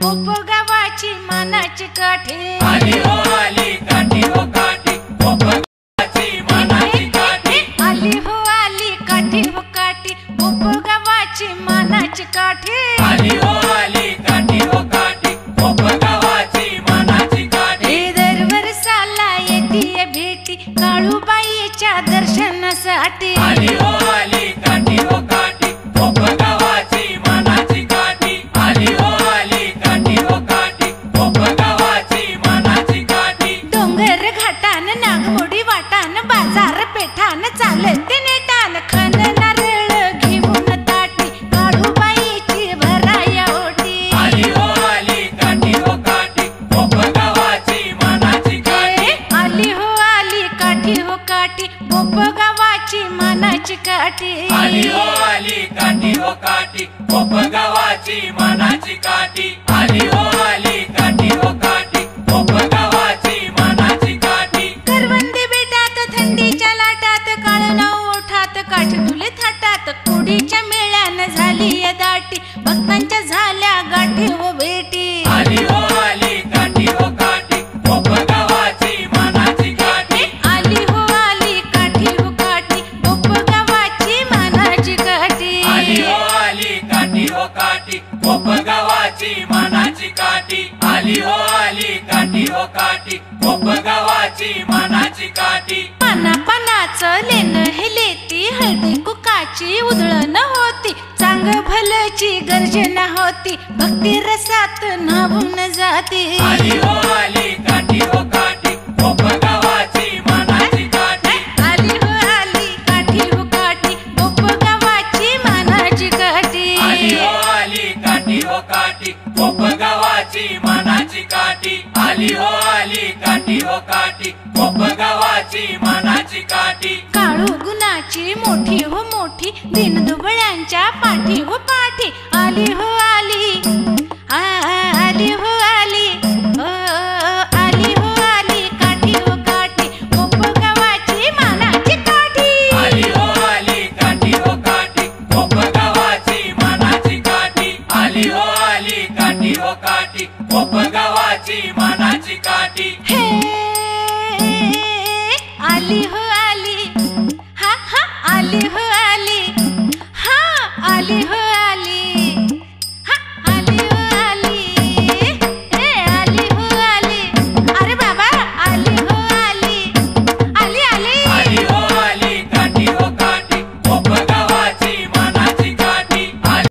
पोपगावाची मानाची काठी आली हो आली काठी हो काठी पोपगावाची मानाची काठी आली हो आली काठी हो काठी पोपगावाची मानाची काठी आली हो आली काठी हो काठी पोपगावाची मानाची काठी दरवर्षाला येते भेटी काळूबाईच्या दर्शनासाठी आली हो आली काठी हो काठी पोपगावाची मानाची काठी आली हो आली काठी हो काठी पोपगावाची मानाची काठी डोंगर घाटान नागमोडी वाटान बाजार पेठान चालते नेटान खन नारळ घेऊन ताटी काळूबाईची भराया ओटी आली हो आली काठी हो काठी पोपगावाची मानाची काठी आली हो आली काठी हो काठी पोपगावाची मानाची काठी आली हो आली काठी हो काठी पोपगावाची मानाची काठी आली हो आली काठी हो काठी पोपगावाची मानाची काठी करवंदी बेटात थंडीच्या लाटात काळनाव ओठात काठी तुले थाटात कुडीच्या मेळ्यान झाली या दाटी भक्तांच्या झाल्या गाठी व भेटी आली हो आली काठी हो काठी पोपगावाची मानाची काठी आली हो आली काठी हो काठी पोपगावाची मानाची काठी आली हो आली काठी हो काठी पोपगावाची मानाची काठी आली हो आली काठी हो काठी पोपगावाची मानाची काठी पाना पानाचं लेणं हे लेती हळदी कुकाची उधळण होती चांग भलची गर्जना होती भक्ती रसात न्हावून जाती आली हो आली काठी हो काठी पोपगावाची मानाची काठी आली हो आली काठी हो काठी पोपगावाची मानाची काठी आली हो आली काठी हो काठी पोपगावाची मानाची काठी आली हो आली काठी हो काठी पोपगावाची मानाची काठी काळू गुणाची मोठी हो मोठी दिनदुबळ्यांच्या पाठी हो पाठी आली हो आली आली हो आली आली हो आली काठी हो काठी पोपगावाची मानाची काठी आली हो आली काठी हो काठी पोपगावाची मानाची काठी आली हो आली काठी हो काठी पोपगावाची मानाची काठी हे आली हो आली हा हा आली हो आली हा आली हो